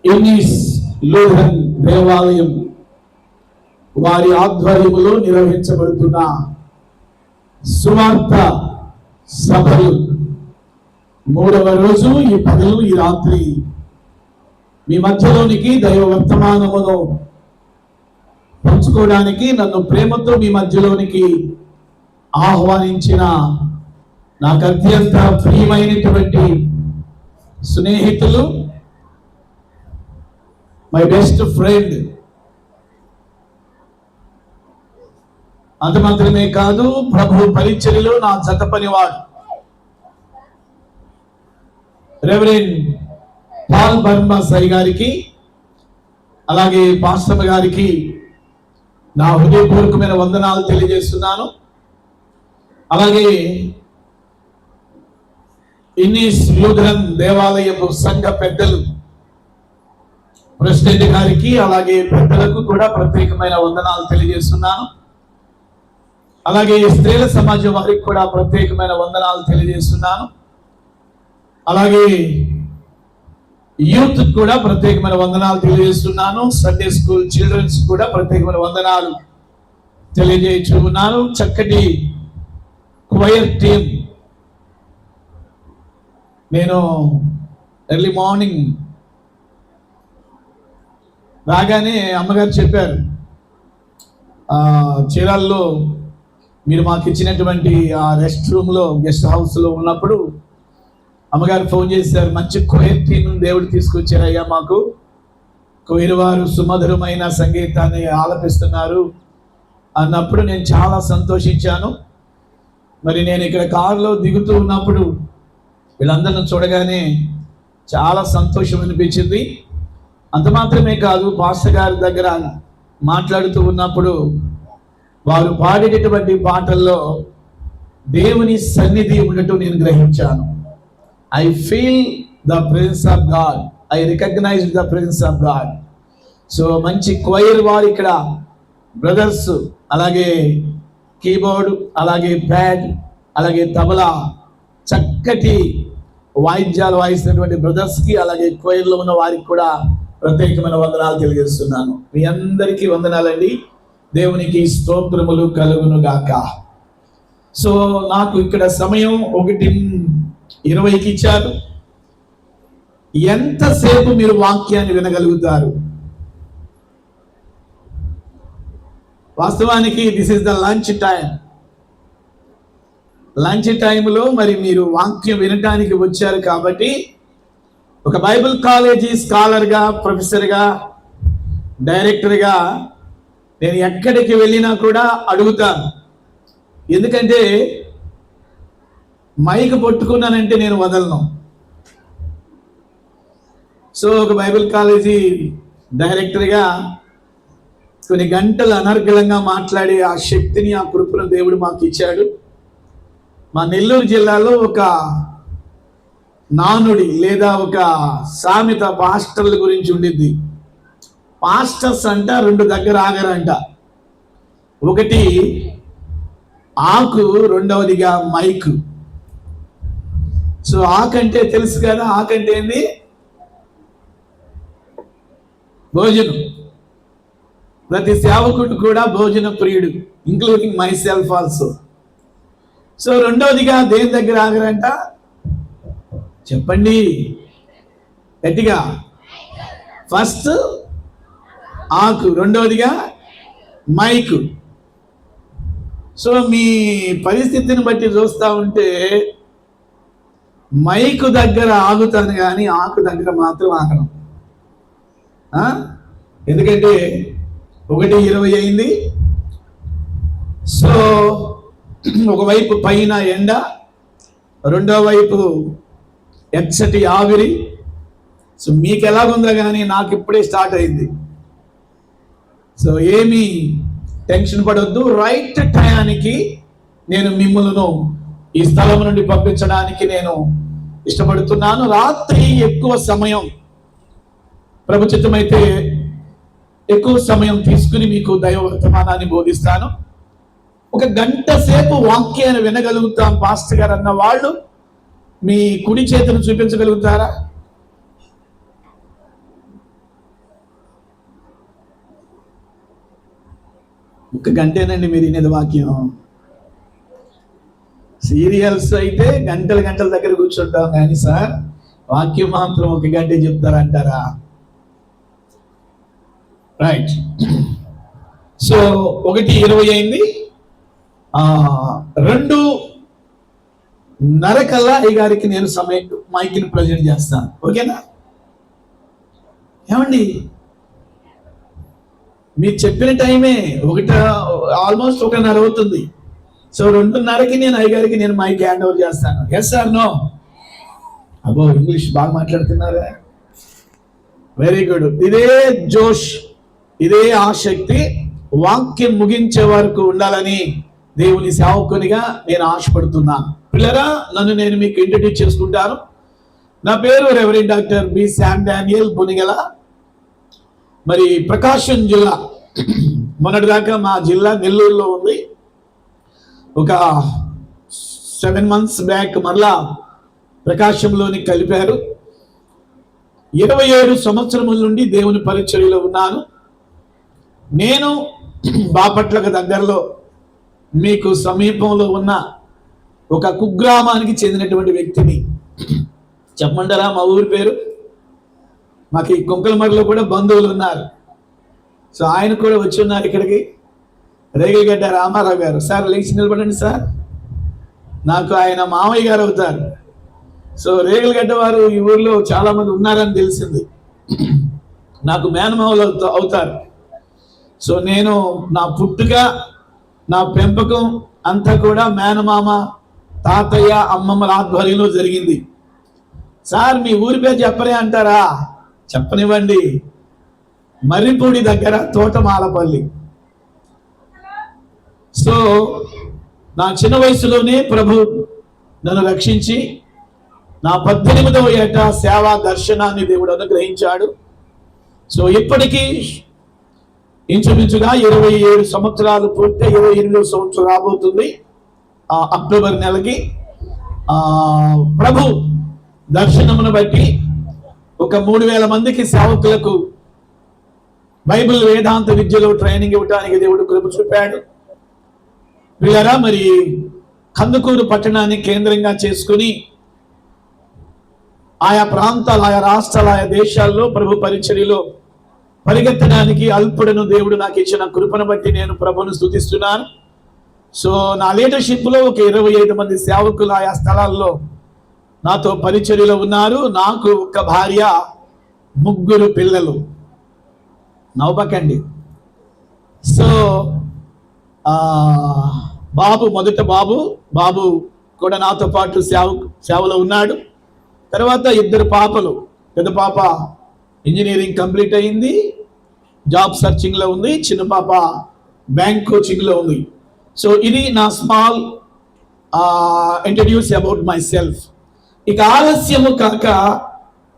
ఎన్నిస్ Lutheran దేవాలయం వారి ఆధ్వర్యంలో నిర్వహించబడుతున్న సువార్త సభలు 3వ రోజు ఈ పగలు ఈ రాత్రి మీ మధ్యలోనికి దైవ వర్తమానమును పంచుకోవడానికి నన్ను ప్రేమతో మీ మధ్యలోనికి ఆహ్వానించిన నాకు అత్యంత ప్రియమైనటువంటి స్నేహితులు, మై బెస్ట్ ఫ్రెండ్, అంత మాత్రమే కాదు ప్రభు పరిచర్యలో నా జత పనివాడు రెవరెండ్ పాల్ బర్మా సై గారికి, అలాగే పాస్టర్ గారికి నా హృదయపూర్వకమైన వందనాలు తెలియజేస్తున్నాను. అలాగే ఇన్నీస్ లూథరన్ దేవాలయపు సంఘ పెద్దలు ప్రెసిడెంట్ గారికి, అలాగే పెద్దలకు కూడా ప్రత్యేకమైన వందనాలు తెలియజేస్తున్నాను. అలాగే స్త్రీల సమాజం వారికి కూడా ప్రత్యేకమైన వందనాలు తెలియజేస్తున్నాను. అలాగే యూత్ కూడా ప్రత్యేకమైన వందనాలు తెలియజేస్తున్నాను. సండే స్కూల్ చిల్డ్రన్స్ కూడా ప్రత్యేకమైన వందనాలు తెలియజేస్తున్నాను. చక్కటి క్వైర్ టీం. నేను ఎర్లీ మార్నింగ్ రాగానే అమ్మగారు చెప్పారు, చీరాల్లో మీరు మాకు ఇచ్చినటువంటి ఆ రెస్ట్ రూమ్లో గెస్ట్ హౌస్లో ఉన్నప్పుడు అమ్మగారు ఫోన్ చేశారు, మంచి క్వైర్ టీం దేవుడు తీసుకొచ్చారయ్యా, మాకు క్వైర్ వారు సుమధురమైన సంగీతాన్ని ఆలపిస్తున్నారు అన్నప్పుడు నేను చాలా సంతోషించాను. మరి నేను ఇక్కడ కారులో దిగుతూ ఉన్నప్పుడు వీళ్ళందరిని చూడగానే చాలా సంతోషం అనిపించింది. అంత మాత్రమే కాదు, పాస్టర్ గారి దగ్గర మాట్లాడుతూ ఉన్నప్పుడు వారు పాడేటటువంటి పాటల్లో దేవుని సన్నిధి ఉండటం నేను గ్రహించాను. I feel the presence of God, I recognize the presence of God. So మంచి క్వైర్ వారు ఇక్కడ బ్రదర్స్, అలాగే కీబోర్డ్, అలాగే ప్యాడ్, అలాగే తబలా, చక్కటి వాయిద్యాలు వాయిస్తున్నటువంటి బ్రదర్స్కి, అలాగే క్వైర్లో ఉన్న వారికి కూడా ప్రత్యేకమైన వందనాలు తెలియజేస్తున్నాను. మీ అందరికీ వందనాలండి. దేవునికి స్తోత్రములు కలుగును గాక. సో నాకు ఇక్కడ సమయం 1:20కి ఇచ్చారు. ఎంతసేపు మీరు వాక్యాన్ని వినగలుగుతారు? వాస్తవానికి this is the lunch time. Lunch టైంలో మరి మీరు వాక్యం వినటానికి వచ్చారు కాబట్టి, ఒక బైబిల్ కాలేజీ స్కాలర్గా, ప్రొఫెసర్గా, డైరెక్టర్గా నేను ఎక్కడికి వెళ్ళినా కూడా అడుగుతాను. ఎందుకంటే మైక్ పట్టుకున్నానంటే నేను వదలను. సో ఒక బైబిల్ కాలేజీ డైరెక్టర్గా కొన్ని గంటలు అనర్గళంగా మాట్లాడే ఆ శక్తిని, ఆ కృపను దేవుడు మాకు ఇచ్చాడు. మా నెల్లూరు జిల్లాలో ఒక నానుడి లేదా ఒక సామెత పాస్టర్ల గురించి ఉండిద్ది. పాస్టర్స్ అంట 2 దగ్గర ఆగరంట. ఒకటి ఆకు, రెండవదిగా మైకు. సో ఆకంటే తెలుసు కదా, ఆకంటే ఏంది? భోజనం. ప్రతి సేవకుడు కూడా భోజన ప్రియుడు, including my self also. So రెండవదిగా దేని దగ్గర ఆగరంట? చెప్పండి గట్టిగా. ఫస్ట్ ఆకు, రెండవదిగా మైకు. సో మీ పరిస్థితిని బట్టి చూస్తూ ఉంటే మైకు దగ్గర ఆగుతాను కానీ ఆకు దగ్గర మాత్రం ఆగను. ఎందుకంటే 1:20 అయింది. సో ఒకవైపు పైన ఎండ, రెండో వైపు ఎచ్చటి ఆవిరి. సో మీకు ఎలాగుందో కానీ నాకు ఇప్పుడే స్టార్ట్ అయింది. సో ఏమీ టెన్షన్ పడొద్దు. రైట్ టయానికి నేను మిమ్మల్ని ఈ స్థలం నుండి పంపించడానికి నేను ఇష్టపడుతున్నాను. రాత్రి ఎక్కువ సమయం, ప్రభుచిత్తమైతే ఎక్కువ సమయం తీసుకుని మీకు దైవ వర్తమానాన్ని బోధిస్తాను. 1 గంట సేపు వాక్యాన్ని వినగలుగుతాం పాస్టర్ గారు అన్న వాళ్ళు మీ కుడి చేతిని చూపించగలుగుతారా? ఒక గంటేనండి మీరు వినేది వాక్యం. సీరియల్స్ అయితే గంటల గంటల దగ్గర కూర్చుంటాం, కానీ సార్ వాక్యం మాత్రం ఒక గంటే చెప్తారంటారా? రైట్. సో 1:20 అయింది. 2:30 కల్లా ఈ గారికి నేను మైక్ని ప్రజెంట్ చేస్తాను. ఓకేనా? ఏమండి, మీరు చెప్పిన టైమే ఆల్మోస్ట్ 1:30 అవుతుంది. సో 2:30కి నేను అయ్యగారికి నేను మైక్ హ్యాండ్ ఓవర్ చేస్తాను. Yes sir, no? అబ్బో, ఇంగ్లీష్ బాగా మాట్లాడుతున్నారా? Very good. ఇదే జోష్, ఇదే ఆసక్తి వాక్యం ముగించే వరకు ఉండాలని దేవుని సేవకునిగా నేను ఆశపడుతున్నాను. పిల్లరా, నన్ను నేను మీకు ఇంట్రడ్యూస్ చేసుకుంటాను. నా పేరు reverend doctor B Sam Daniel Bonigala. మరి ప్రకాశం జిల్లా, మొన్నటిదాకా మా జిల్లా నెల్లూరులో ఉంది. ఒక 7 months బ్యాక్ మరలా ప్రకాశంలోని కలిపారు. 27 సంవత్సరముల నుండి దేవుని పరిచర్యలో ఉన్నాను. నేను బాపట్లకు దగ్గరలో మీకు సమీపంలో ఉన్న ఒక కుగ్రామానికి చెందినటువంటి వ్యక్తిని. చెప్పమంటారా మా ఊరి పేరు? మాకు ఈ కుంకలమర్రిలో కూడా బంధువులు ఉన్నారు. సో ఆయన కూడా వచ్చి ఉన్నారు ఇక్కడికి. రేగిలిగడ్డ రామారావు గారు. సార్ లేచి నిలబడండి సార్. నాకు ఆయన మామయ్య గారు అవుతారు. సో రేగిలిగడ్డ వారు ఈ ఊర్లో చాలా మంది ఉన్నారని తెలిసింది. నాకు మేనమామలు అవుతారు. సో నేను నా పుట్టుక, నా పెంపకం అంతా కూడా మేనమామ, తాతయ్య, అమ్మమ్మల ఆధ్వర్యంలో జరిగింది. సార్ మీ ఊరి పేరు చెప్పరే అంటారా? చెప్పనివ్వండి. మర్రిపూడి దగ్గర తోటమాలపల్లి. సో నా చిన్న వయసులోనే ప్రభు నన్ను రక్షించి నా 18వ ఏట సేవా దర్శనాన్ని దేవుడు అనుగ్రహించాడు. సో ఇప్పటికీ ఇంచుమించుగా 27 సంవత్సరాలు పూర్తి, 28వ సంవత్సరం రాబోతుంది అక్టోబర్ నెలకి. ప్రభు దర్శనమును బట్టి ఒక 3000 మందికి సేవకులకు బైబిల్ వేదాంత విద్యలో ట్రైనింగ్ ఇవ్వడానికి దేవుడు కృప చూపాడు. పిల్లరా, మరి కందుకూరు పట్టణాన్ని కేంద్రంగా చేసుకుని ఆయా ప్రాంతాలు, ఆయా రాష్ట్రాలు, ఆయా దేశాల్లో ప్రభు పరిచర్యలో పరిగెత్తడానికి అల్పుడను దేవుడు నాకు ఇచ్చిన కృపను బట్టి నేను ప్రభును స్తుతిస్తున్నాను. సో నా లీడర్షిప్లో ఒక 25 మంది సేవకులు ఆయా స్థలాల్లో నాతో పరిచర్యలో ఉన్నారు. నాకు ఒక భార్య, 3 పిల్లలు. నవ్వకండి. సో మొదట బాబు కూడా నాతో పాటు సేవలో ఉన్నాడు. తర్వాత 2 పాపలు. పెద్ద పాప ఇంజనీరింగ్ కంప్లీట్ అయింది, జాబ్ సర్చింగ్లో ఉంది. చిన్న పాప బ్యాంక్ కోచింగ్లో ఉంది. సో ఇది నా small introduce about my self. ఇక ఆలస్యము కాక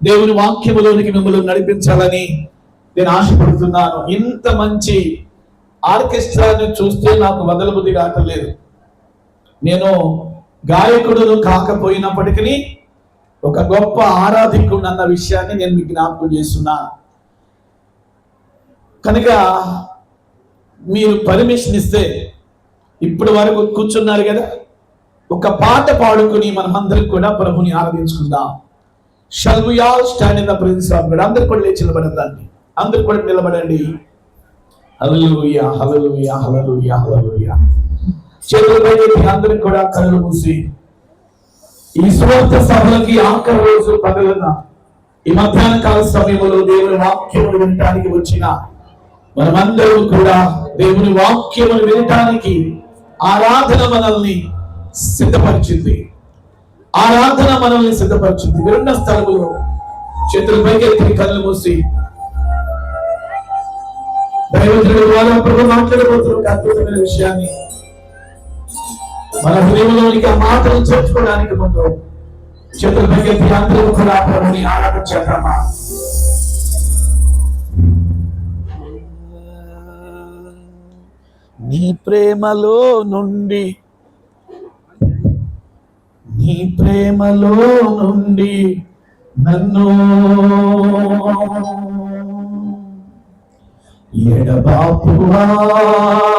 దేవుని వాక్యములోనికి మిమ్మల్ని నడిపించాలని నేను ఆశపడుతున్నాను. ఇంత మంచి ఆర్కెస్ట్రాని చూస్తే నాకు వదలబుద్ధి కావట్లేదు. నేను గాయకుడును కాకపోయినప్పటికీ ఒక గొప్ప ఆరాధికుడు అన్న విషయాన్ని నేను మీకు జ్ఞాపకం చేస్తున్నాను. కనుక మీరు పర్మిషన్ ఇస్తే ఇప్పటి వరకు కూర్చున్నారు కదా, ఒక పాట పాడుకుని మనమందరం కూడా ప్రభుని ఆరాధించుకుందాం. Shall we all stand in the presence of God? అందరూ కూడా లేచి నిలబడండి. అందరూ కూడా నిలబడండి. హల్లెలూయా, హల్లెలూయా, హల్లెలూయా, హల్లెలూయా. చేతులు పైకెత్తి అందరూ కూడా కళ్ళు మూసి ఈ సువార్త సభలకి ఆఖరి రోజు పగలన ఈ మధ్యాహ్న కాల సమయంలో దేవుని వాక్యమును వినటానికి వచ్చిన మనమందరం కూడా దేవుని వాక్యమును వినటానికి ఆరాధన మనల్ని సిద్ధపరిచింది. విరున్న స్థలములో చేతులు పైకెత్తి కళ్ళు మూసి దైవజనుడు ద్వారా ప్రభు మాట్లాడబోతున్న అద్భుతమైన విషయాన్ని మన హృదయంలోనికి ఆ మాటలు చేర్చుకోవడానికి ముందు చేతులు పైకెత్తి అందరూ కూడా ప్రభుని ఆరాధించామా. నీ ప్రేమలో నుండి నీ ప్రేమలో నుండి నన్ను ఎడబాపు వారెవ్వరు.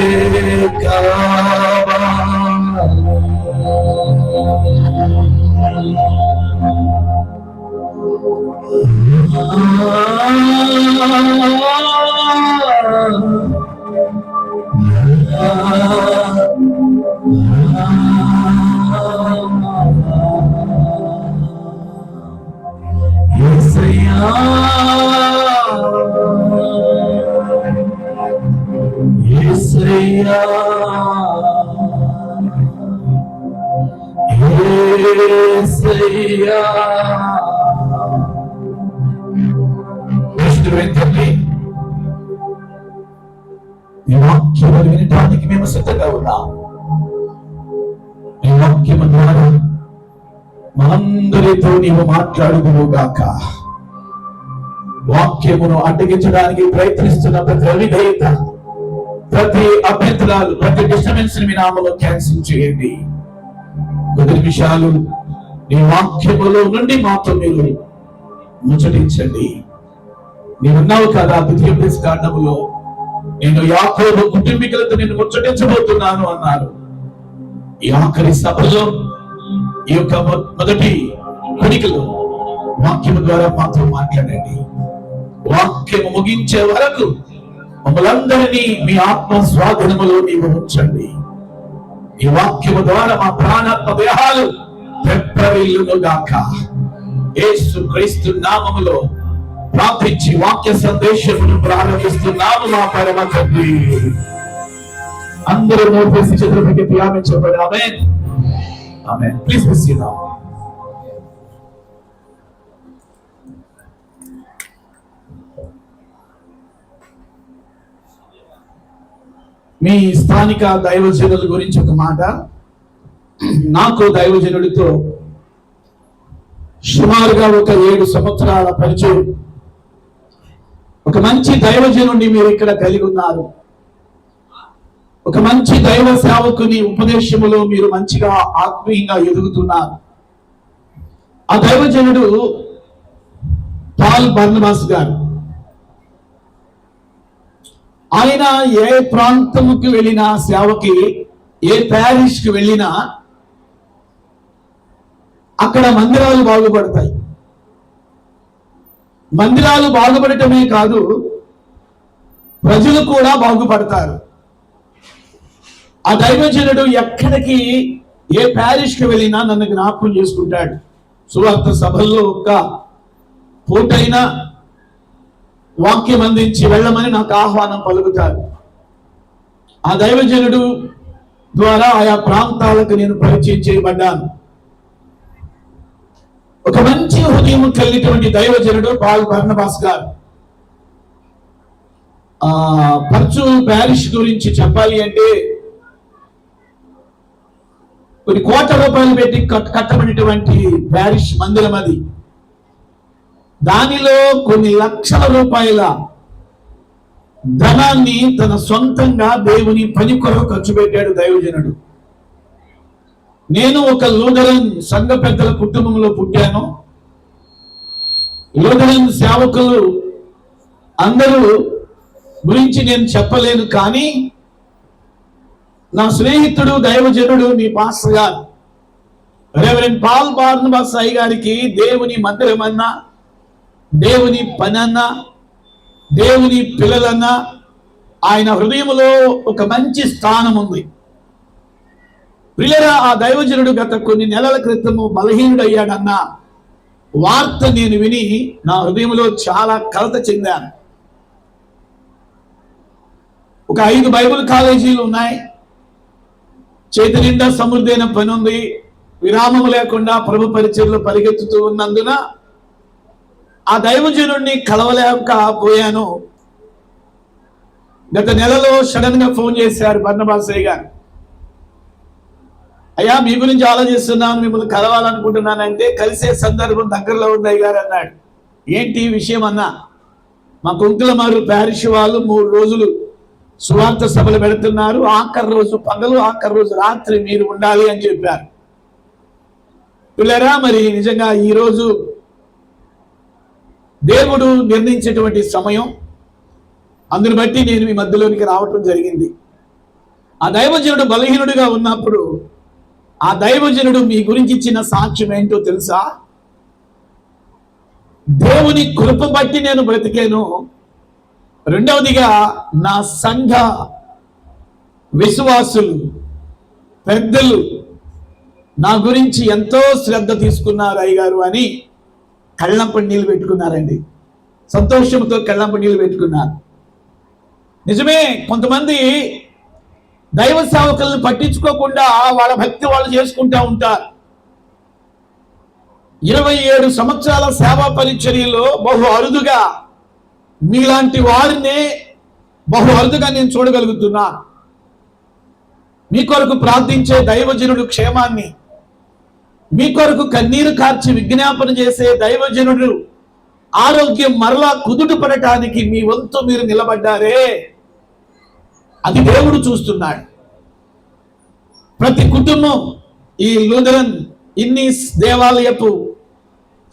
ఈ వాక్యం వినటానికి మేము సిద్ధంగా ఉన్నాం. ఈ వాక్యము ద్వారా మనందరితో నీవు మాట్లాడుదువుగాక. వాక్యమును అడ్డగించడానికి ప్రయత్నిస్తున్న ప్రతి అవిధేయత, ప్రతి అభ్యంతరాలు, ప్రతి డిస్టర్బెన్స్ మీ నామములో క్యాన్సిల్ చేయండి. కొద్ది నిమిషాలు నీ వాక్యములో నుండి మాతో మీరు ముచ్చటించండి. నీవున్నావు కదా ద్వితీయోపదేశ కాండములో, నేను యాకోబు కుటుంబీకులతో నేను ముచ్చటించబోతున్నాను అన్నారు. ఈ ఆఖరి సభలో, ఈ యొక్క మొదటి కొనికలో వాక్యము ద్వారా మాతో మాట్లాడండి. వాక్యము ముగించే వరకు మమ్మలందరినీ మీ ఆత్మ స్వాధీనములో నీవు ఉంచండి. ఈ వాక్యము ద్వారా మా ప్రాణాత్మ దేహాలు పెప్పరిల్లుగాక. యేసు క్రీస్తు నామములో ప్రార్థించి వాక్య సందేశమును ప్రారంభిస్తున్నాము మా పరమ తండ్రి. అందరూ మోపేసి చేతులపైకి ప్రారంభించబడి amen amen. Please be seated. మీ స్థానిక దైవజనుల గురించి ఒక మాట. నాకు దైవజనుడితో సుమారుగా ఒక 7 సంవత్సరాల పరిచయం. ఒక మంచి దైవజనుడిని మీరు ఇక్కడ కలిగి ఉన్నారు. ఒక మంచి దైవ సేవకుని ఉపదేశములో మీరు మంచిగా ఆత్మీయంగా ఎదుగుతున్నారు. ఆ దైవజనుడు పాల్ బర్నబాస్ గారు. ఆయన ఏ ప్రాంతముకి వెళ్ళినా, సేవకి ఏ ప్యారిష్ కి వెళ్ళినా అక్కడ మందిరాలు బాగుపడతాయి. మందిరాలు బాగుపడటమే కాదు, ప్రజలు కూడా బాగుపడతారు. ఆ దైవజనుడు ఎక్కడికి, ఏ ప్యారిష్ కి వెళ్ళినా నన్ను జ్ఞాపకం చేసుకుంటాడు. సువార్త సభల్లో ఒక్క పూటైనా వాక్యం అందించి వెళ్ళమని నాకు ఆహ్వానం పలుకుతారు. ఆ దైవజనుడు ద్వారా ఆయా ప్రాంతాలకు నేను పరిచయం చేయబడ్డాను. ఒక మంచి హృదయం కలిగినటువంటి దైవజనుడు పాల్ బర్నబాస్ గారు. పర్చు ప్యారిష్ గురించి చెప్పాలి అంటే కొన్ని కోట్ల రూపాయలు పెట్టి కట్టబడినటువంటి ప్యారిష్ మందిరం అది. దానిలో కొన్ని లక్షల రూపాయల ధనాన్ని తన సొంతంగా దేవుని పని కొరకు ఖర్చు పెట్టాడు దైవజనుడు. నేను ఒక లూథరన్ సంఘ పెద్దల కుటుంబంలో పుట్టాను. లూథరన్ సేవకులు అందరూ గురించి నేను చెప్పలేను, కానీ నా స్నేహితుడు దైవజనుడు మీ పాస్టర్ గారు రెవరెండ్ పాల్ బార్నబాస్ అయ్య గారికి దేవుని మందిరం అన్నా, దేవుని పని అన్నా, దేవుని పిల్లలన్నా ఆయన హృదయంలో ఒక మంచి స్థానం ఉంది. ప్రియులారా, ఆ దైవజనుడు గత కొన్ని నెలల క్రితము బలహీనుడయ్యాడన్న వార్త నేను విని నా హృదయంలో చాలా కలత చెందాను. ఒక 5 బైబిల్ కాలేజీలు ఉన్నాయి. చేతి నిండా సమృద్ధైన పని ఉంది. విరామం లేకుండా ప్రభు పరిచర్యలో పరిగెత్తుతూ ఉన్నందున ఆ దైవజనుడిని కలవలేకపోయాను. గత నెలలో సడన్ గా ఫోన్ చేశారు బర్నబాస్ అయ్య గారు. అయ్యా, మీ గురించి ఆలోచిస్తున్నాను, మిమ్మల్ని కలవాలనుకుంటున్నానంటే కలిసే సందర్భం దగ్గరలో ఉంది అయ్య గారు అన్నాడు. ఏంటి విషయం అన్నా? మా కుంకులమారు ప్యారిష్ వాళ్ళు 3 రోజులు సువార్త సభలు పెడుతున్నారు. ఆఖరి రోజు పగలు, ఆఖరి రోజు రాత్రి మీరు ఉండాలి అని చెప్పారు. పిల్లరా, మరి నిజంగా ఈరోజు దేవుడు నిర్ణయించేటువంటి సమయం, అందుని బట్టి నేను మీ మధ్యలోనికి రావటం జరిగింది. ఆ దైవజనుడు బలహీనుడిగా ఉన్నప్పుడు ఆ దైవజనుడు మీ గురించి ఇచ్చిన సాక్ష్యం ఏంటో తెలుసా? దేవుని కృప బట్టి నేను బ్రతికాను. రెండవదిగా నా సంఘ విశ్వాసులు పెద్దలు నా గురించి ఎంతో శ్రద్ధ తీసుకున్నారు అయ్యగారు అని కళ్ళంపడి నీళ్ళు పెట్టుకున్నారండి. సంతోషంతో కళ్ళంపడి నీళ్ళు పెట్టుకున్నారు. నిజమే, కొంతమంది దైవ సేవకులను పట్టించుకోకుండా వాళ్ళ భక్తి వాళ్ళు చేసుకుంటూ ఉంటారు. 27 సంవత్సరాల సేవా పరిచర్యలో బహు అరుదుగా మీలాంటి వారినే నేను చూడగలుగుతున్నా. మీ కొరకు ప్రార్థించే దైవజనుడు క్షేమాన్ని, మీ కొరకు కన్నీరు కార్చి విజ్ఞాపన చేసే దైవజనుడు ఆరోగ్యం మరలా కుదుట పడటానికి మీ వంతు మీరు నిలబడ్డారే, అది దేవుడు చూస్తున్నాడు. ప్రతి కుటుంబం ఈ లూథరన్ ఇన్నీస్ దేవాలయపు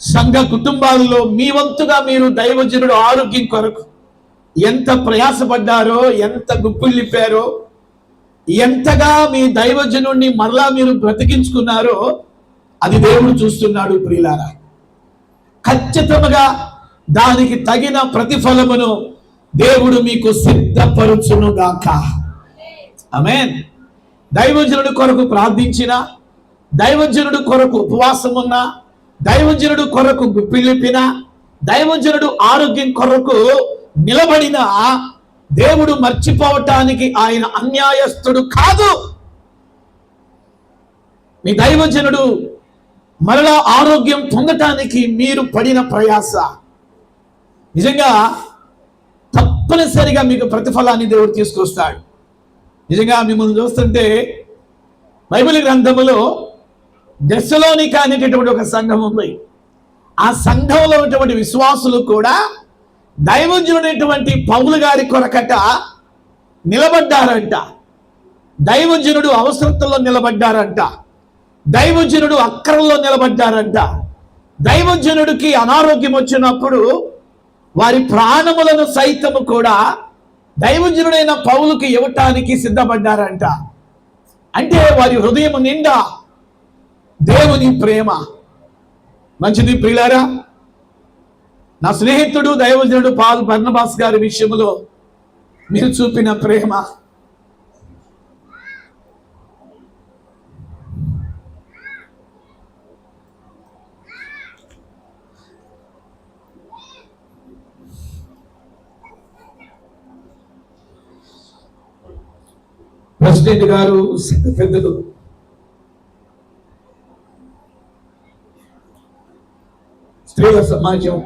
సంఘ కుటుంబాలలో మీ వంతుగా మీరు దైవజనుడు ఆరోగ్యం కొరకు ఎంత ప్రయాసపడ్డారో, ఎంత గుప్పిళ్ళిప్పారో, ఎంతగా మీ దైవజనుడిని మరలా మీరు బ్రతికించుకున్నారో అది దేవుడు చూస్తున్నాడు. ప్రియులారా, ఖచ్చితంగా దానికి తగిన ప్రతిఫలమును దేవుడు మీకు సిద్ధపరుచును గాక. ఆమేన్. దైవజనుడి కొరకు ప్రార్థించిన, దైవజనుడు కొరకు ఉపవాసం ఉన్న, దైవజనుడు కొరకు గుప్పిలిపిన, దైవజనుడు ఆరోగ్యం కొరకు నిలబడిన దేవుడు మర్చిపోవటానికి ఆయన అన్యాయస్తుడు కాదు. మీ దైవజనుడు మరలా ఆరోగ్యం పొందటానికి మీరు పడిన ప్రయాస నిజంగా తప్పనిసరిగా మీకు ప్రతిఫలాన్ని దేవుడు తీసుకొస్తాడు. నిజంగా మిమ్మల్ని చూస్తుంటే బైబిల్ గ్రంథములో దెస్సలోనిక అనేటటువంటి ఒక సంఘం ఉంది. ఆ సంఘంలో ఉన్నటువంటి విశ్వాసులు కూడా దైవజనుడైనటువంటి పౌలు గారి కొరకట నిలబడ్డారంట. దైవజనుడు అవసరతల్లో నిలబడ్డారంట. దైవజనుడు అక్కరలో నిలబడ్డారంట. దైవజనుడికి అనారోగ్యం వచ్చినప్పుడు వారి ప్రాణములను సైతము కూడా దైవజనుడైన పౌలుకి ఇవ్వటానికి సిద్ధపడ్డారంట. అంటే వారి హృదయం నిండా దేవుని ప్రేమ. మంచిది ప్రియులారా, నా స్నేహితుడు దైవజనుడు పాల్ బర్నబాస్ గారి విషయంలో మీరు చూపిన ప్రేమ, ప్రెసిడెంట్ గారు, పెద్దలు, స్త్రీల సమాజం,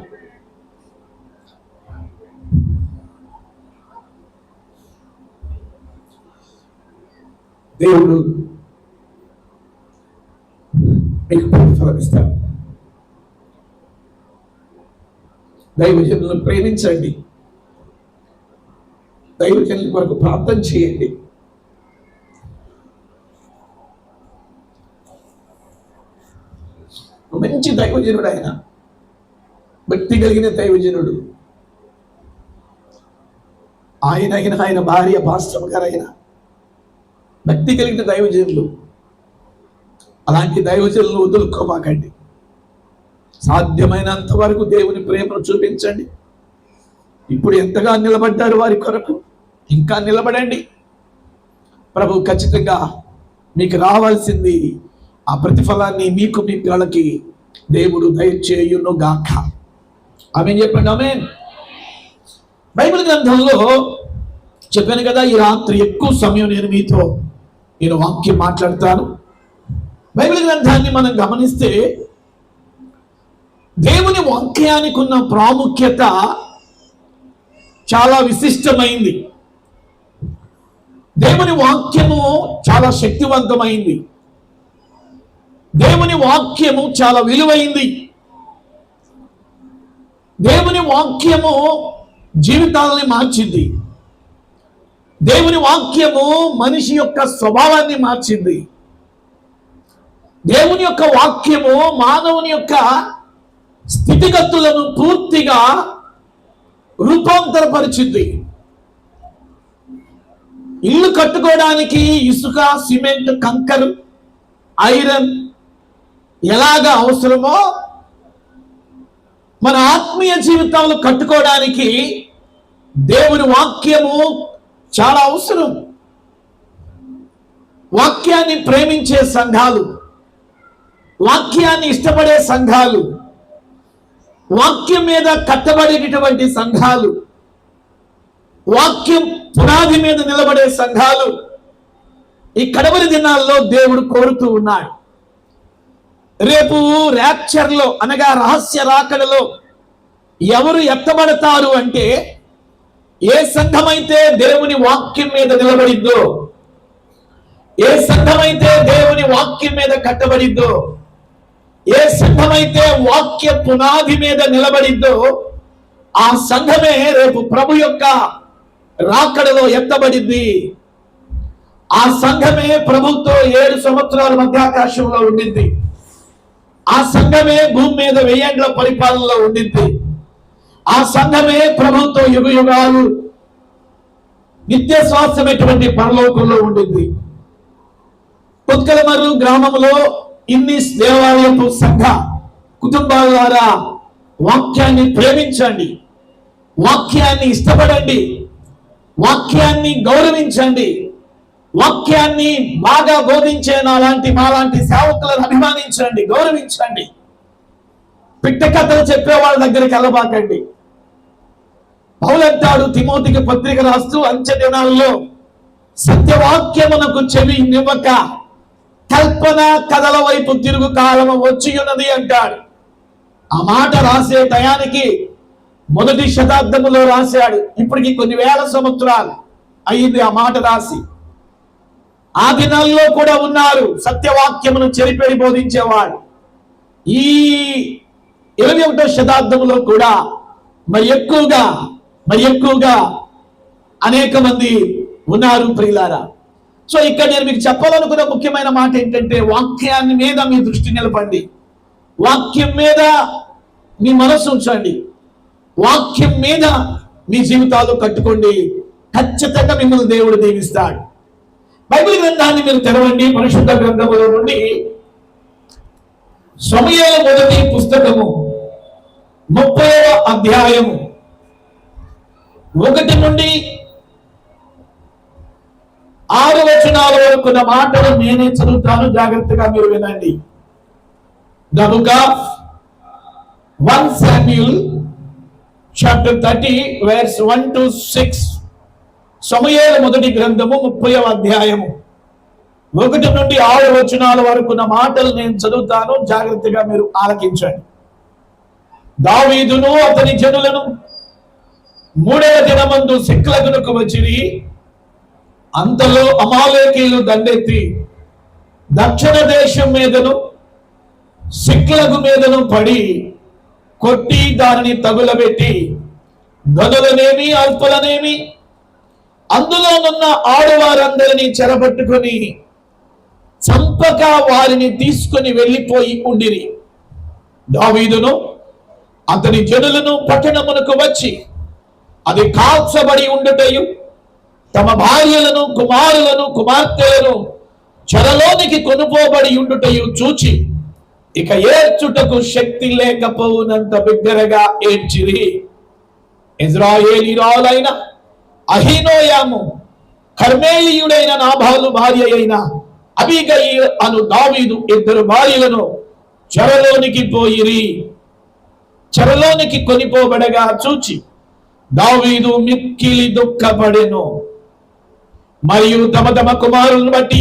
దేవుడు మీకు ప్రతిఫలం ఇస్తాడు. దైవజనులను ప్రేమించండి, దైవజనుల కొరకు ప్రార్థన చేయండి. మంచి దైవజనుడు ఆయన, భక్తి కలిగిన దైవజనుడు. ఆయన భార్య పాస్టర్ గారు అయినా భక్తి కలిగిన దైవజనులు. అలాంటి దైవజనులను వదులుకోమాకండి. సాధ్యమైనంత వరకు దేవుని ప్రేమను చూపించండి. ఇప్పుడు ఎంతగా నిలబడ్డారు వారి కొరకు, ఇంకా నిలబడండి. ప్రభు ఖచ్చితంగా మీకు రావాల్సింది ఆ ప్రతిఫలాన్ని మీకు మీ పిల్లలకి దేవుడు దయచేయును గాక. ఆమేన్ చెప్పండి. ఆమేన్. బైబిల్ గ్రంథంలో చెప్పాను కదా, ఈ రాత్రి ఎక్కువ సమయం నేను వాక్యం మాట్లాడతాను. బైబిల్ గ్రంథాన్ని మనం గమనిస్తే దేవుని వాక్యానికి ఉన్న ప్రాముఖ్యత చాలా విశిష్టమైంది. దేవుని వాక్యము చాలా శక్తివంతమైంది. దేవుని వాక్యము చాలా విలువైంది. దేవుని వాక్యము జీవితాలని మార్చింది. దేవుని వాక్యము మనిషి యొక్క స్వభావాన్ని మార్చింది. దేవుని యొక్క వాక్యము మానవుని యొక్క స్థితిగతులను పూర్తిగా రూపాంతరపరిచింది. ఇల్లు కట్టుకోవడానికి ఇసుక, సిమెంట్, కంకర్, ఐరన్ ఎలాగా అవసరమో మన ఆత్మీయ జీవితాలు కట్టుకోవడానికి దేవుని వాక్యము చాలా అవసరం. వాక్యాన్ని ప్రేమించే సంఘాలు, వాక్యాన్ని ఇష్టపడే సంఘాలు, వాక్యం మీద కట్టబడేటటువంటి సంఘాలు, వాక్యం పునాది మీద నిలబడే సంఘాలు ఈ కడవరి దినాల్లో దేవుడు కోరుతూ ఉన్నాడు. రేపు ర్యాప్చర్లో అనగా రహస్య రాకడలో ఎవరు ఎత్తబడతారు అంటే, ఏ సంఘమైతే దేవుని వాక్యం మీద నిలబడిద్దో, ఏ సంఘమైతే దేవుని వాక్యం మీద కట్టబడిద్దో, ఏ సంఘమైతే వాక్య పునాది మీద నిలబడిద్దో ఆ సంఘమే రేపు ప్రభు యొక్క రాకడలో ఎత్తబడింది. ఆ సంఘమే ప్రభుతో 7 సంవత్సరాల మధ్యాకాశంలో ఉండింది. ఆ సంఘమే భూమి మీద 1000 ఏండ్ల పరిపాలనలో ఉండింది. ఆ సంఘమే ప్రభుతో యుగ యుగాలు నిత్య శ్వాసమైనటువంటి పరలోకంలో ఉండింది. పుత్కలమర్రు గ్రామంలో ఇన్ని దేవాలయపు సంఘ కుటుంబాల ద్వారా వాక్యాన్ని ప్రేమించండి, వాక్యాన్ని ఇష్టపడండి, వాక్యాన్ని గౌరవించండి, వాక్యాన్ని బాగా బోధించే మాలాంటి సేవకులను అభిమానించండి, గౌరవించండి. పిట్ట కథలు చెప్పే వాళ్ళ దగ్గరికి వెళ్ళబాకండి. పౌలంటాడు తిమోతికి పత్రిక రాస్తూ, అంచె దినాల్లో సత్యవాక్యమునకు చెవి నివ్వక కల్పన కథల వైపు తిరుగు కాలము వచ్చి ఉన్నది అంటాడు. ఆ మాట రాసే టయానికి 1వ శతాబ్దములో రాశాడు. ఇప్పటికి కొన్ని వేల సంవత్సరాలు అయింది ఆ మాట రాసి. ఆ దినాల్లో కూడా ఉన్నారు సత్యవాక్యమును చెరిపెడి బోధించేవాడు. ఈ 21వ శతాబ్దంలో కూడా మరి ఎక్కువగా అనేక మంది ఉన్నారు ప్రియులారా. సో ఇక్కడ నేను మీకు చెప్పాలనుకున్న ముఖ్యమైన మాట ఏంటంటే, వాక్యాన్ని మీద మీ దృష్టి నిలపండి, వాక్యం మీద మీ మనసు ఉంచండి, వాక్యం మీద మీ జీవితాలు కట్టుకోండి. ఖచ్చితంగా మిమ్మల్ని దేవుడు దీవిస్తాడు. బైబిల్ గ్రంథాన్ని మీరు తెరవండి. పరిశుద్ధ గ్రంథములో నుండి సమూయేలు మొదటి పుస్తకము 30వ అధ్యాయము 1 నుండి 6 వచనాల వరకు ఉన్న మాటలు నేనే చదువుతాను, జాగ్రత్తగా మీరు వినండి. The book of 1 Samuel chapter 30 verse 1 to 6. సమూయేలు మొదటి గ్రంథము 30వ అధ్యాయము 1 నుండి 6 వచనాల వరకు ఉన్న మాటలు నేను చదువుతాను, జాగ్రత్తగా మీరు ఆలకించండి. దావీదును అతని జనులను 3వ దినమందు సిక్లగునకు వచ్చిరి. అంతలో అమాలేకీయులు దండెత్తి దక్షిణ దేశం మీదను సిక్లగు మీదను పడి కొట్టి దానిని తగులబెట్టి గదులనేమి అల్పులనేమి అందులోనున్న ఆడవారందరినీ చెరబట్టుకొని చంపక వారిని తీసుకొని వెళ్ళిపోయి ఉండిరి. దావీదును అతని జనులను పట్టణమునకు వచ్చి అది కాల్చబడి ఉండుటయు, తమ భార్యలను, కుమారులను, కుమార్తెలను చెరలోనికి కొనుపోబడి ఉండుటయు చూచి ఇక ఏడ్చుటకు శక్తి లేకపోవునంత బిగ్గరగా ఏడ్చిరి. ఇజ్రాయేలీయురాలైన అహీనోయాము, కర్మేలీయుడైన నాబాలు భార్య అయిన అబీగయిల్ అను దావీదు 2 భార్యలను చెరలోనికి కొనిపోబడగా చూచి దావీదు మిక్కిలి దుఃఖపడెను. మరియు తమ కుమారులను బట్టి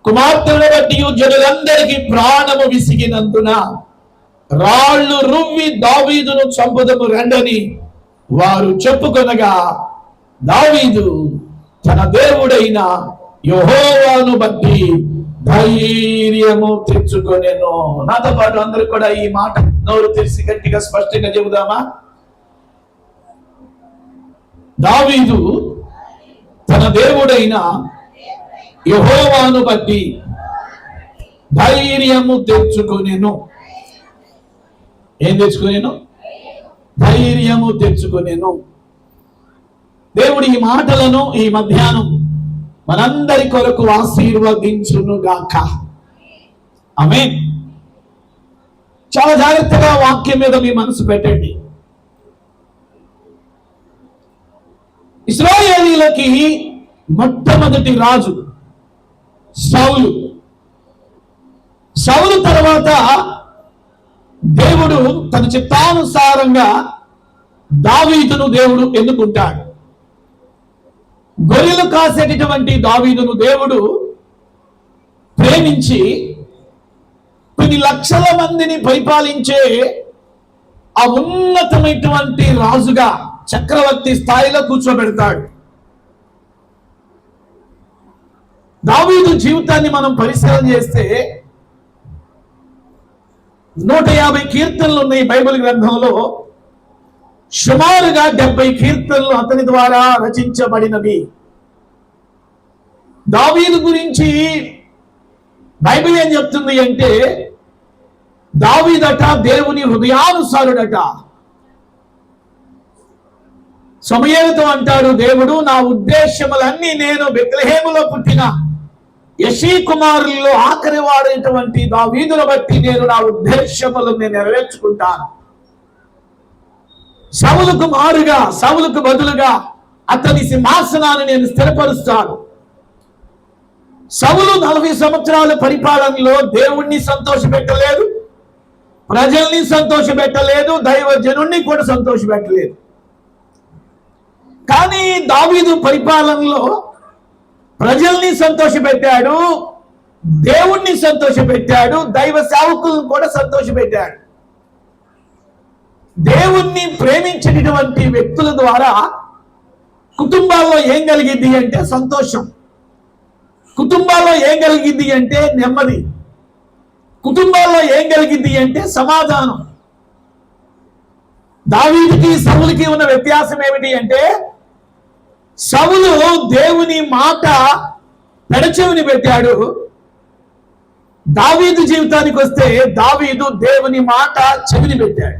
కుమార్తెలను బట్టి జనులందరికీ ప్రాణము విసిగినందున రాళ్ళు రువ్వి దావీదును చంపుదము రండని వారు చెప్పుకొనగా, దావీదు తన దేవుడైన యెహోవాను బట్టి ధైర్యము తెచ్చుకొనెను. నాతో పాటు అందరూ కూడా ఈ మాట నోరు తెరిచి గట్టిగా స్పష్టంగా చెబుదామా? దావీదు తన దేవుడైన యెహోవాను బట్టి ధైర్యము తెచ్చుకొనెను. ఏం తెచ్చుకొనెను? ధైర్యము తెచ్చుకొనెను. దేవుడు ఈ మాటలను ఈ మధ్యాహ్నం మనందరి కొరకు ఆశీర్వదించును గాక. ఆమేన్. చాలా జాగ్రత్తగా వాక్యం మీద మీ మనసు పెట్టండి. ఇశ్రాయేలీయులకి మొట్టమొదటి రాజు సౌలు. సౌలు తర్వాత దేవుడు తన చిత్తానుసారంగా దావీదును దేవుడు ఎన్నుకుంటాడు. గొర్రెలు కాసేటటువంటి దావీదును దేవుడు ప్రేమించి కొన్ని లక్షల మందిని పరిపాలించే ఆ ఉన్నతమైనటువంటి రాజుగా చక్రవర్తి స్థాయిలో కూర్చోబెడతాడు. దావీదు జీవితాన్ని మనం పరిశీలన చేస్తే 150 కీర్తనలు ఉన్నాయి బైబిల్ గ్రంథంలో. సుమారుగా 70 కీర్తనలు అతని ద్వారా రచించబడినవి. దావీదు గురించి బైబిల్ ఏం చెప్తుంది అంటే, దావీదట దేవుని హృదయానుసారుడట. సమూయేలుతో అంటాడు దేవుడు, నా ఉద్దేశములన్నీ నేను బెత్లెహేములో పుట్టిన యెషీ కుమారుల్లో ఆఖరి వాడైనటువంటి దావీదును బట్టి నేను నా ఉద్దేశములను నేను నెరవేర్చుకుంటాను. సౌలుకు మారుగా, సౌలుకు బదులుగా అతని సింహాసనాన్ని నేను స్థిరపరుస్తాను. సౌలు 40 సంవత్సరాల పరిపాలనలో దేవుణ్ణి సంతోషపెట్టలేదు, ప్రజల్ని సంతోషపెట్టలేదు, దైవజనుణ్ణి కూడా సంతోషపెట్టలేదు. కానీ దావీదు పరిపాలనలో ప్రజల్ని సంతోషపెట్టాడు, దేవుణ్ణి సంతోషపెట్టాడు, దైవ సేవకులను కూడా సంతోషపెట్టాడు. దేవుణ్ణి ప్రేమించేటటువంటి వ్యక్తుల ద్వారా కుటుంబాల్లో ఏం కలిగింది అంటే సంతోషం, కుటుంబాల్లో ఏం కలిగింది అంటే నెమ్మది, కుటుంబాల్లో ఏం కలిగింది అంటే సమాధానం. దావీదుకి సౌలుకి ఉన్న వ్యత్యాసం ఏమిటి అంటే, సౌలు దేవుని మాట పెడచెవిని పెట్టాడు. దావీదు జీవితానికి వస్తే దావీదు దేవుని మాట చెవిని పెట్టాడు.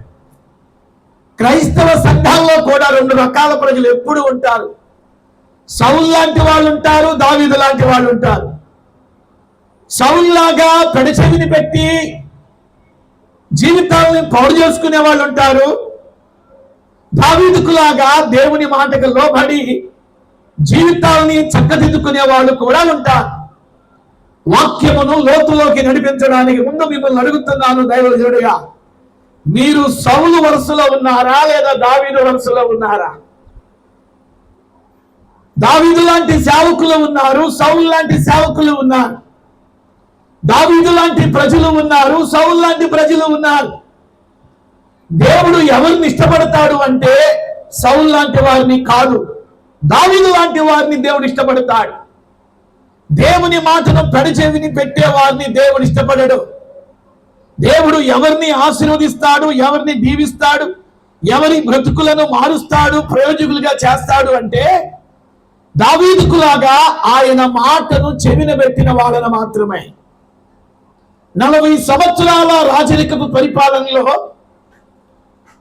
క్రైస్తవ సంఘాల్లో కూడా 2 రకాల ప్రజలు ఎప్పుడు ఉంటారు. సౌలు లాంటి వాళ్ళు ఉంటారు, దావీదు లాంటి వాళ్ళు ఉంటారు. సౌలు లాగా పెడచెవిని పెట్టి జీవితాలను పాడు చేసుకునే వాళ్ళు ఉంటారు. దావీదుకు లాగా దేవుని మాటకు లోబడి జీవితాలని చక్కదిద్దుకునే వాళ్ళు కూడా ఉంటారు. వాక్యమును లోతులోకి నడిపించడానికి ముందు మిమ్మల్ని అడుగుతున్నాను దైవజనుడిగా, మీరు సౌలు వరుసలో ఉన్నారా లేదా దావీదు వరుసలో ఉన్నారా? దావీదు లాంటి సేవకులు ఉన్నారు, సౌలు లాంటి సేవకులు ఉన్నారు. దావీదు లాంటి ప్రజలు ఉన్నారు, సౌలు లాంటి ప్రజలు ఉన్నారు. దేవుడు ఎవరిని ఇష్టపడతాడు అంటే సౌలు లాంటి వారిని కాదు, దావీదు లాంటి వారిని దేవుడు ఇష్టపడతాడు. దేవుని మాటను పెడచెవిని పెట్టే వారిని దేవుడు ఇష్టపడడు. దేవుడు ఎవరిని ఆశీర్వదిస్తాడు, ఎవరిని దీవిస్తాడు, ఎవరి బ్రతుకులను మారుస్తాడు, ప్రయోజకులుగా చేస్తాడు అంటే దావీదుకులాగా ఆయన మాటను చెవిన పెట్టిన వాళ్ళను మాత్రమే. 40 సంవత్సరాల రాజరికపు పరిపాలనలో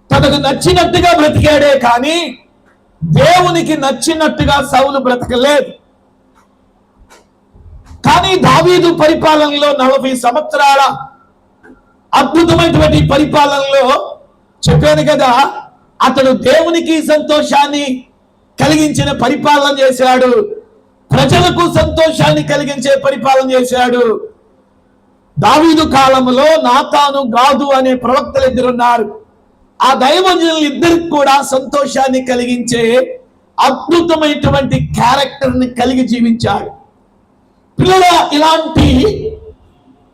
తనకు నచ్చినట్టుగా బ్రతికాడే కానీ దేవునికి నచ్చినట్టుగా సౌలు బ్రతకలేదు. కానీ దావీదు పరిపాలనలో 40 సంవత్సరాల అద్భుతమైనటువంటి పరిపాలనలో చెప్పాను కదా, అతడు దేవునికి సంతోషాన్ని కలిగించిన పరిపాలన చేశాడు, ప్రజలకు సంతోషాన్ని కలిగించే పరిపాలన చేశాడు. దావీదు కాలంలో నాతాను, గాదు అనే ప్రవక్తలు 2 ఉన్నారు. ఆ దైవజనులు ఇద్దరికి కూడా సంతోషాన్ని కలిగించే అద్భుతమైనటువంటి క్యారెక్టర్ని కలిగి జీవించాడు. పిల్లల, ఇలాంటి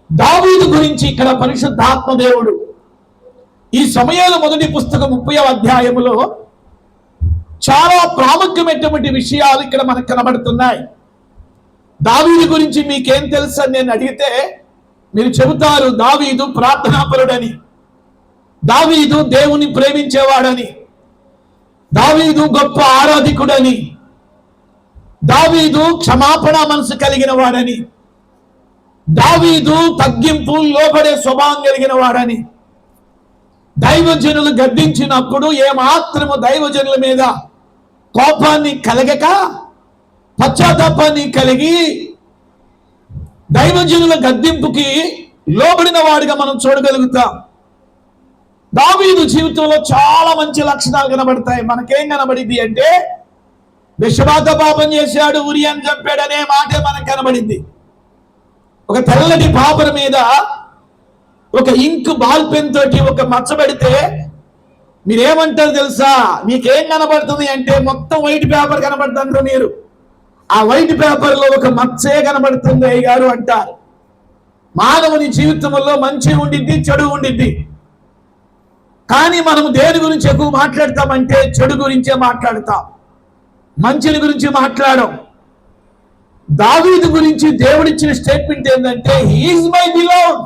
దావీదు గురించి ఇక్కడ పరిశుద్ధాత్మ దేవుడు ఈ సమూయేలు మొదటి పుస్తకం 30వ అధ్యాయములో చాలా ప్రాముఖ్యమైనటువంటి విషయాలు ఇక్కడ మనకు కనబడుతున్నాయి. దావీదు గురించి మీకేం తెలుసు అని నేను అడిగితే మీరు చెబుతారు, దావీదు ప్రార్థనాపరుడని, దావీదు దేవుని ప్రేమించేవాడని, దావీదు గొప్ప ఆరాధికుడని, దావీదు క్షమాపణ మనసు కలిగిన వాడని, దావీదు తగ్గింపు లోబడే స్వభావం కలిగిన వాడని, దైవజనులు గద్దించినప్పుడు ఏమాత్రము దైవజనుల మీద కోపాన్ని కలగక పశ్చాత్తాపాన్ని కలిగి దైవజనుల గద్దింపుకి లోబడిన వాడిగా మనం చూడగలుగుతాం. దావీదు జీవితంలో చాలా మంచి లక్షణాలు కనబడతాయి. మనకేం కనబడింది అంటే బెత్షెబాతో పాపం చేశాడు, ఉరియాను చంపాడు అనే మాటే మనకు కనబడింది. ఒక తెల్లటి పేపర్ మీద ఒక ఇంక్ బాల్ పెన్ తోటి ఒక మచ్చ పెడితే మీరేమంటారు తెలుసా? మీకేం కనబడుతుంది అంటే మొత్తం వైట్ పేపర్ కనబడుతుంటారు మీరు. ఆ వైట్ పేపర్ లో ఒక మచ్చే కనబడుతుంది అయ్యగారు అంటారు. మానవుని జీవితంలో మంచి ఉండిద్ది, చెడు ఉండిద్ది. కానీ మనం దేని గురించి ఎక్కువ మాట్లాడతామంటే చెడు గురించే మాట్లాడతాం, మంచిని గురించి మాట్లాడం. దావీదు గురించి దేవుడిచ్చిన స్టేట్మెంట్ ఏంటంటే హీఈస్ మై బిలోవ్డ్,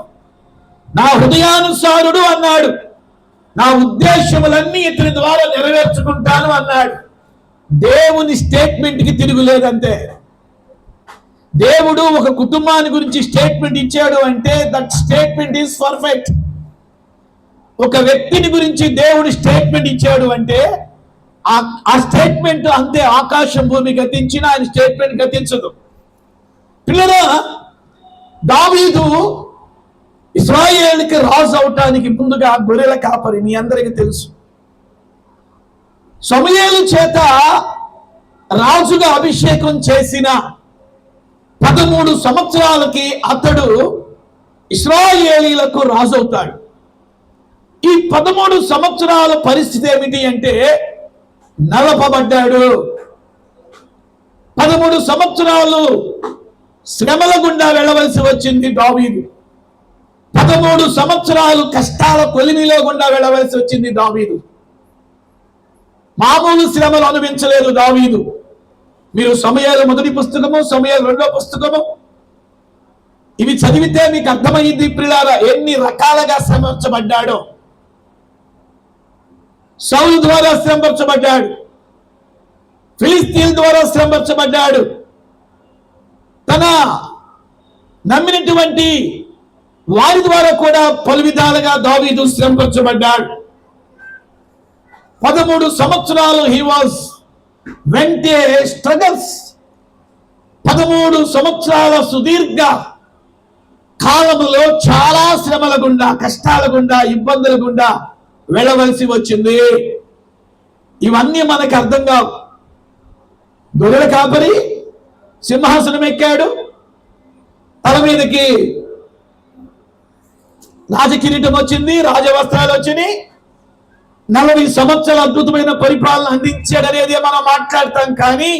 నా హృదయానుసారుడు అన్నాడు. నా ఉద్దేశములన్నీ ఇతని ద్వారా నెరవేర్చుకుంటాను అన్నాడు. దేవుని స్టేట్మెంట్ కి తిరుగులేదంతే. దేవుడు ఒక కుటుంబాన్ని గురించి స్టేట్మెంట్ ఇచ్చాడు అంటే దట్ స్టేట్మెంట్ ఈస్ పర్ఫెక్ట్. ఒక వ్యక్తిని గురించి దేవుడు స్టేట్మెంట్ ఇచ్చాడు అంటే ఆ స్టేట్మెంట్ అంతే. ఆకాశం భూమి గతించిన ఆయన స్టేట్మెంట్ గతించదు. పిల్లరా, దావీదు ఇశ్రాయేలుకి రాజు అవటానికి ముందుగా గొర్రెల కాపరి, మీ అందరికీ తెలుసు. సమూయేలు చేత రాజుగా అభిషేకం చేసిన 13 సంవత్సరాలకి అతడు ఇశ్రాయేలీలకు రాజు అవుతాడు. ఈ 13 సంవత్సరాల పరిస్థితి ఏమిటి అంటే నలపబడ్డాడు. 13 సంవత్సరాలు శ్రమల గుండా వెళ్ళవలసి వచ్చింది దావీదు. 13 సంవత్సరాలు కష్టాల కొలిమిలో గుండా వెళ్ళవలసి వచ్చింది దావీదు. మామూలు శ్రమలు అనుభవించలేదు దావీదు. మీరు సమూయేలు మొదటి పుస్తకము, సమూయేలు రెండో పుస్తకము ఇవి చదివితే మీకు అర్థమైంది ప్రియులారా ఎన్ని రకాలుగా శ్రమించబడ్డాడో. సౌలు ద్వారా శ్రమించబడ్డాడు, ఫిలిస్తీన్ ద్వారా శ్రమించబడ్డాడు, తన నమ్మినటువంటి వారి ద్వారా కూడా పలు విధాలుగా దావీదు శ్రమించబడ్డాడు. 13 సంవత్సరాలు he was vent A struggles. 13 సంవత్సరాల సుదీర్ఘ కాలములో చాలా శ్రమల గుండా, కష్టాల గుండా, ఇబ్బందుల గుండా వెళ్ళవలసి వచ్చింది. ఇవన్నీ మనకు అర్థం కావు. గొర్రెల కాపరి సింహాసనం ఎక్కాడు, తల మీదకి రాజకిరీటం వచ్చింది, రాజవస్త్రాలు వచ్చినాయి, 40 సంవత్సరాల అద్భుతమైన పరిపాలన అందించాడనేది మనం మాట్లాడతాం. కానీ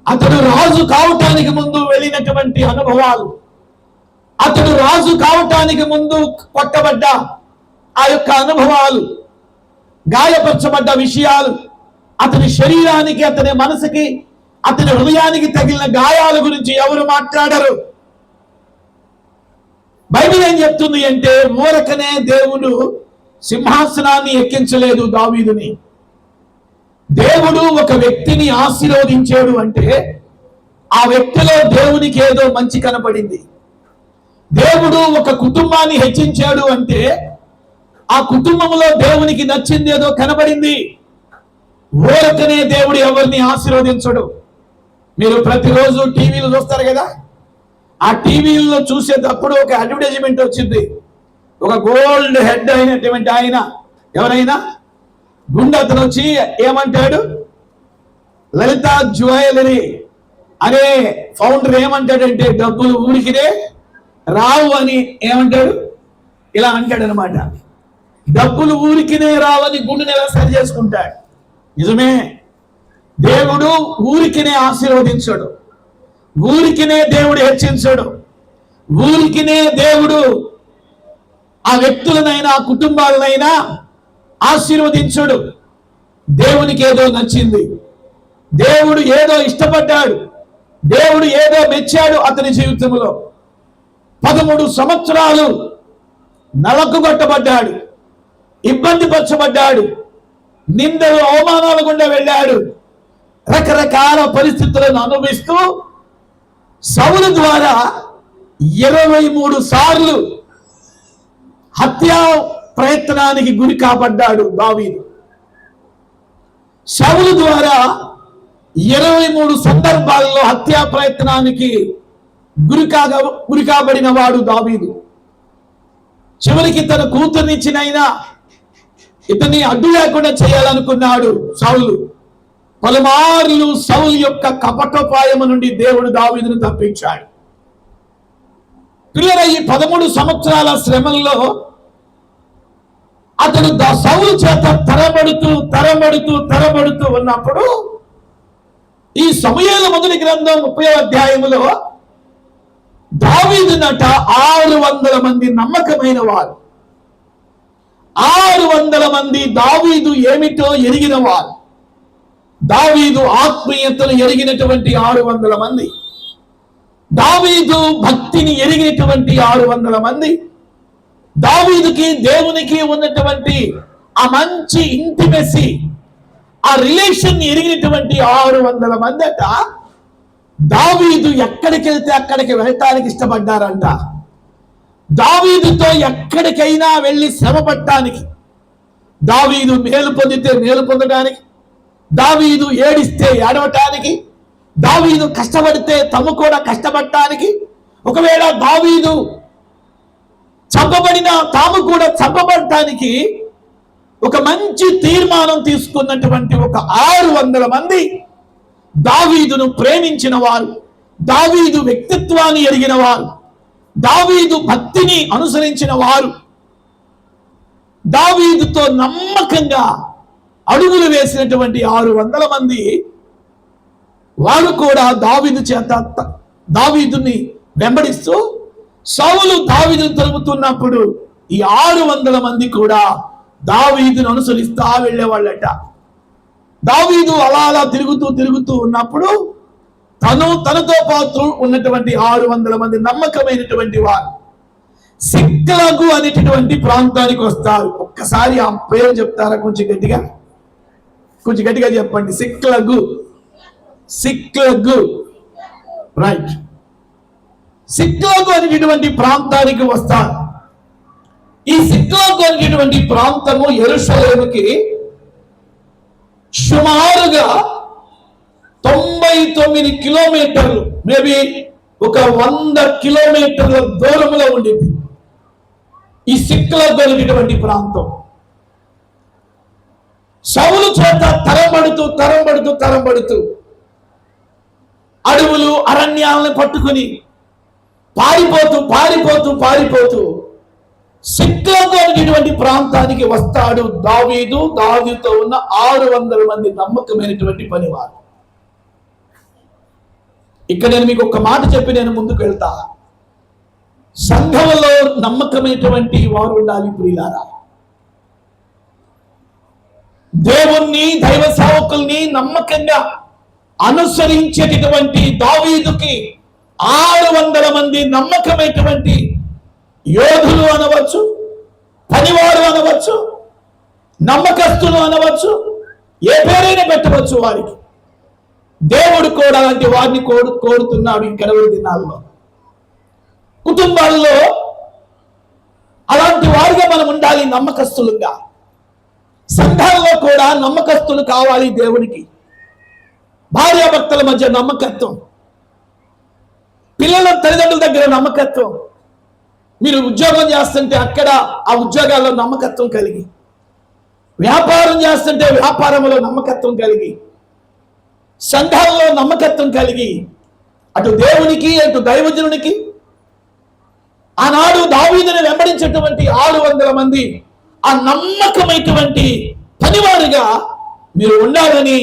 అతడు రాజు కావటానికి ముందు వెళ్ళినటువంటి అనుభవాలు, అతడు రాజు కావటానికి ముందు కొట్టబడ్డ ఆ యొక్క అనుభవాలు, గాయపరచబడ్డ విషయాలు, అతని శరీరానికి, అతని మనసుకి, అతని హృదయానికి తగిలిన గాయాల గురించి ఎవరు మాట్లాడరు. బైబిల్ ఏం చెప్తుంది అంటే ఊరకనే దేవుడు సింహాసనాన్ని ఎక్కించలేదు దావీదుని. దేవుడు ఒక వ్యక్తిని ఆశీర్వదించాడు అంటే ఆ వ్యక్తిలో దేవునికి ఏదో మంచి కనపడింది. దేవుడు ఒక కుటుంబాన్ని హెచ్చించాడు అంటే ఆ కుటుంబంలో దేవునికి నచ్చింది ఏదో కనబడింది. ఊరకనే దేవుడు ఎవరిని ఆశీర్వదించడు. మీరు ప్రతిరోజు టీవీలు చూస్తారు కదా, ఆ టీవీలో చూసేటప్పుడు ఒక అడ్వర్టైజ్మెంట్ వచ్చింది. ఒక గోల్డ్ హెడ్ అయినటువంటి ఆయన, ఎవరైనా గుండె అతను వచ్చి ఏమంటాడు, లలిత జ్యువెలరీ అనే ఫౌండర్ ఏమంటాడంటే డబ్బులు ఊరికినే రావు అని ఏమంటాడు, ఇలా అంటాడు అనమాట. డబ్బులు ఊరికినే రావని గుండెని ఎలా సరి చేసుకుంటాడు. నిజమే, దేవుడు ఊరికినే ఆశీర్వదించడు, ఊరికినే దేవుడు హెచ్చించడు, ఊరికినే దేవుడు ఆ వ్యక్తులనైనా ఆ కుటుంబాలనైనా ఆశీర్వదించడు. దేవునికి ఏదో నచ్చింది, దేవుడు ఏదో ఇష్టపడ్డాడు, దేవుడు ఏదో మెచ్చాడు అతని జీవితంలో. 13 సంవత్సరాలు నలకుగొట్టబడ్డాడు, ఇబ్బంది పరచబడ్డాడు, నిందలు అవమానాల గుండా వెళ్ళాడు, రకరకాల పరిస్థితులను అనుభవిస్తూ సౌలు ద్వారా 23 సార్లు హత్యా ప్రయత్నానికి గురి కాబడ్డాడు దావీదు. సౌలు ద్వారా 23 సందర్భాల్లో హత్యా ప్రయత్నానికి గురి కాబడిన వాడు దావీదు. చివరికి తన కూతుర్నిచ్చినైనా ఇతన్ని అడ్డు లేకుండా చేయాలనుకున్నాడు సౌలు. పలుమార్లు సౌలు యొక్క కపటోపాయము నుండి దేవుడు దావీదును తప్పించాడు. పిల్లల ఈ 13 సంవత్సరాల శ్రమల్లో అతడు సౌలు చేత తరబడుతూ ఉన్నప్పుడు ఈ సమూయేలు మొదటి గ్రంథం 30వ అధ్యాయములో దావీదునట 600 మంది నమ్మకమైన వారు, 600 మంది దావీదు ఏమిటో ఎరిగిన వారు, దావీదు ఆత్మీయతను ఎరిగినటువంటి 600 మంది, దావీదు భక్తిని ఎరిగినటువంటి 600 మంది, దావీదుకి దేవునికి ఉన్నటువంటి ఆ మంచి ఇంటిమెసి, ఆ రిలేషన్ ఎరిగినటువంటి 600 మంది అట దావీదు ఎక్కడికి వెళ్తే అక్కడికి వెళ్ళటానికి ఇష్టపడ్డారంట. దావీదుతో ఎక్కడికైనా వెళ్ళి శ్రమ పడటానికి, దావీదు మేలు పొందితే మేలు పొందడానికి, దావీదు ఏడిస్తే ఏడవటానికి, దావీదు కష్టపడితే తమ కూడా కష్టపడటానికి, ఒకవేళ దావీదు చంపబడిన తాము కూడా చంపబడటానికి ఒక మంచి తీర్మానం తీసుకున్నటువంటి ఒక 600 మంది దావీదును ప్రేమించిన వారు, దావీదు వ్యక్తిత్వాన్ని ఎరిగిన వారు, దావీదు భక్తిని అనుసరించిన వారు, దావీదుతో నమ్మకంగా అడుగులు వేసినటువంటి 600 మంది వారు కూడా దావీదుని వెంబడిస్తూ సౌలు దావీదును తరుముతున్నప్పుడు ఈ 600 మంది కూడా దావీదును అనుసరిస్తా వెళ్ళేవాళ్ళట. దావీదు అలా తిరుగుతూ ఉన్నప్పుడు తనతో పాటు ఉన్నటువంటి 600 మంది నమ్మకమైనటువంటి వారు సిక్లగు అనేటటువంటి ప్రాంతానికి వస్తారు. ఒక్కసారి ఆ పేరు చెప్తారా? కొంచెం గట్టిగా చెప్పండి. సిక్లగు రైట్. సిక్లగు అనేటటువంటి ప్రాంతానికి వస్తారు. ఈ సిక్లగు అనేటటువంటి ప్రాంతము యెరూషలేముకి సుమారుగా 99 కిలోమీటర్లు, మేబీ ఒక 100 కిలోమీటర్ల దూరంలో ఉండింది ఈ సిక్లగు అనేటటువంటి ప్రాంతం. సౌలు చేత తరంబడుతూ అడవులు అరణ్యాలను పట్టుకుని పారిపోతూ సిక్లగు అనేటువంటి ప్రాంతానికి వస్తాడు దావీదుతో ఉన్న 600 మంది నమ్మకమైనటువంటి పనివారు. ఇక్కడ నేను మీకు ఒక మాట చెప్పి నేను ముందుకు వెళ్తా. సంఘంలో నమ్మకమైనటువంటి వారు ఉండాలి ప్రియులారా. దేవుణ్ణి, దైవ సేవకుల్ని నమ్మకంగా అనుసరించేటటువంటి దావీదుకి 600 మంది నమ్మకమైనటువంటి యోధులు అనవచ్చు, పనివారు అనవచ్చు, నమ్మకస్తులు అనవచ్చు, ఏ పేరైనా పెట్టవచ్చు. వారికి దేవుడు కూడా అలాంటి వారిని కోరుతున్నాడు. ఈ కడవరి దినాల్లో కుటుంబాల్లో అలాంటి వారిగా మనం ఉండాలి, నమ్మకస్తులుగా. సంఘాల్లో కూడా నమ్మకస్తులు కావాలి దేవునికి. భార్యాభర్తల మధ్య నమ్మకత్వం, పిల్లల తల్లిదండ్రుల దగ్గర నమ్మకత్వం, మీరు ఉద్యోగం చేస్తుంటే అక్కడ ఆ ఉద్యోగాల్లో నమ్మకత్వం కలిగి, వ్యాపారం చేస్తుంటే వ్యాపారంలో నమ్మకత్వం కలిగి, సంఘాల్లో నమ్మకత్వం కలిగి, అటు దేవునికి అటు దైవజనునికి ఆనాడు దావీదుని వెంబడించేటువంటి 600 మంది ఆ నమ్మకమైనటువంటి పనివారుగా మీరు ఉండాలని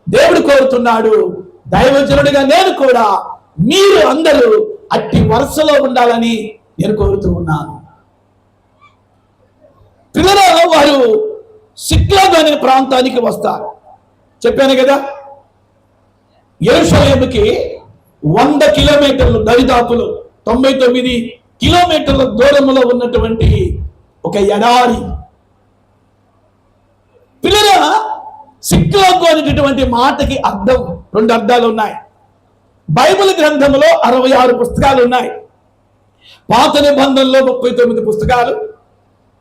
దేవుడు కోరుతున్నాడు. దైవజనుడిగా నేను కూడా మీరు అందరూ అట్టి వరుసలో ఉండాలని నేను కోరుతూ ఉన్నాను. పిల్లలు వారు సిక్లగు అనే ప్రాంతానికి వస్తారు. చెప్పాను కదా, యెరూషలేముకి 100 కిలోమీటర్లు, దరిదాపులు 99 కిలోమీటర్ల దూరంలో ఉన్నటువంటి ఒక ఎడారి. పిల్లల సిక్లగు అనేటటువంటి మాటకి అర్థం, 2 అర్థాలు ఉన్నాయి. బైబిల్ గ్రంథంలో 66 పుస్తకాలు ఉన్నాయి. పాత నిబంధనలో 39 పుస్తకాలు,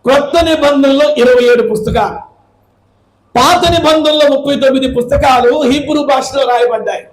క్రొత్త నిబంధనలో 27 పుస్తకాలు. పాత నిబంధనలో 39 పుస్తకాలు హీబ్రూ భాషలో రాయబడ్డాయి.